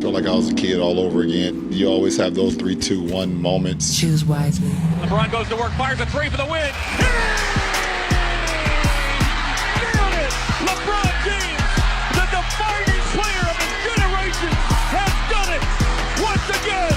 Felt like I was a kid all over again. You always have those 3, 2, 1 moments. Choose wisely. LeBron goes to work, fires a three for the win. Nailed it! LeBron James, the defining player of his generation, has done it once again.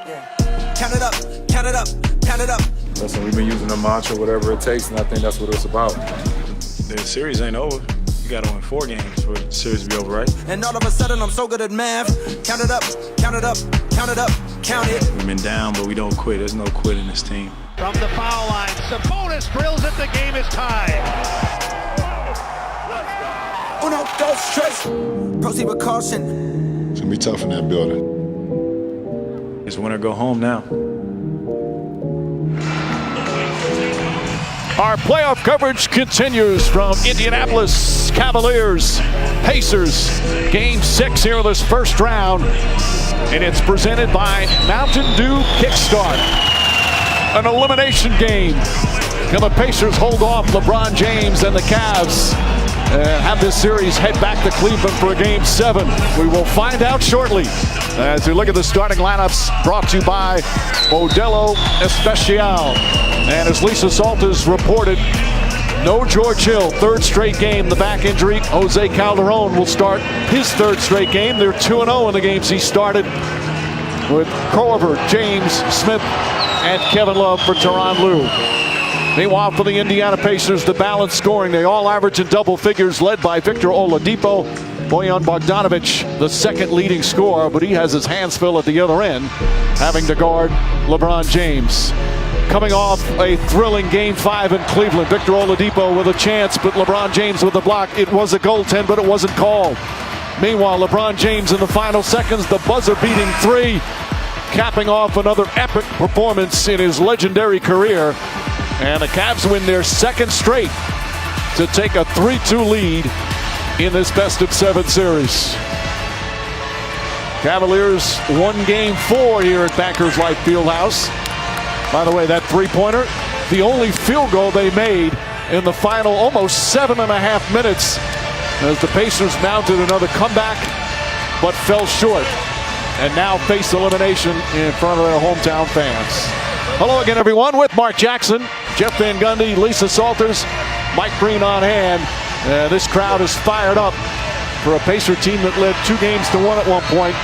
Yeah. Count it up, count it up, count it up. Listen, we've been using the mantra, whatever it takes, and I think that's what it's about. The series ain't over. You got to win 4 games for the series to be over, right? And all of a sudden, I'm so good at math. Count it up, count it up, count it up, count it. We've been down, but we don't quit. There's no quit in this team. From the foul line, Sabonis drills it. The game is tied. Uno, dos, tres. Proceed with caution. It's going to be tough in that building. It's win or go home now. Our playoff coverage continues from Indianapolis. Cavaliers, Pacers, Game 6 here in this first round. And it's presented by Mountain Dew Kickstart. An elimination game. Can the Pacers hold off LeBron James and the Cavs and have this series head back to Cleveland for a Game 7? We will find out shortly as we look at the starting lineups brought to you by Modelo Especial. And as Lisa Salters reported, no George Hill, 3rd straight game, the back injury. Jose Calderon will start his 3rd straight game. They're 2-0 in the games he started with Corver, James, Smith, and Kevin Love for Tyronn Lue. Meanwhile, for the Indiana Pacers, the balanced scoring. They all average in double figures, led by Victor Oladipo. Bojan Bogdanovic, the 2nd leading scorer, but he has his hands full at the other end, having to guard LeBron James. Coming off a thrilling Game 5 in Cleveland, Victor Oladipo with a chance, but LeBron James with the block. It was a goaltend, but it wasn't called. Meanwhile, LeBron James in the final seconds, the buzzer-beating 3, capping off another epic performance in his legendary career. And the Cavs win their 2nd straight to take a 3-2 lead in this best-of-7 series. Cavaliers won Game 4 here at Bankers Life Fieldhouse. By the way, that three-pointer, the only field goal they made in the final almost 7.5 minutes as the Pacers mounted another comeback but fell short and now face elimination in front of their hometown fans. Hello again, everyone, with Mark Jackson, Jeff Van Gundy, Lisa Salters, Mike Green on hand. This crowd is fired up for a Pacer team that led 2-1 at one point.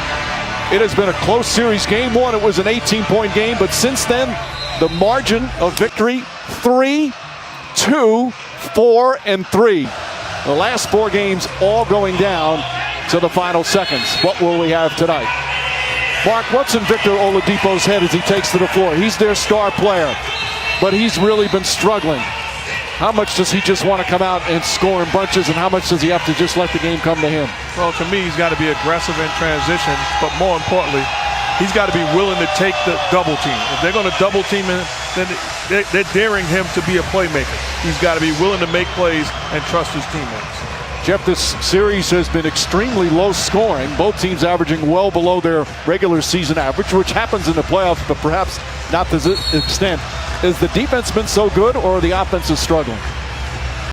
It has been a close series. Game 1, it was an 18-point game, but since then, the margin of victory, 3, 2, 4, and 3. The last 4 games all going down to the final seconds. What will we have tonight? Mark, what's in Victor Oladipo's head as he takes to the floor? He's their star player, but he's really been struggling. How much does he just want to come out and score in bunches, and how much does he have to just let the game come to him? Well, to me, he's got to be aggressive in transition, but more importantly, he's got to be willing to take the double team. If they're going to double team him, then they're daring him to be a playmaker. He's got to be willing to make plays and trust his teammates. Jeff, this series has been extremely low scoring. Both teams averaging well below their regular season average, which happens in the playoffs, but perhaps not to this extent. Has the defense been so good, or are the offenses struggling?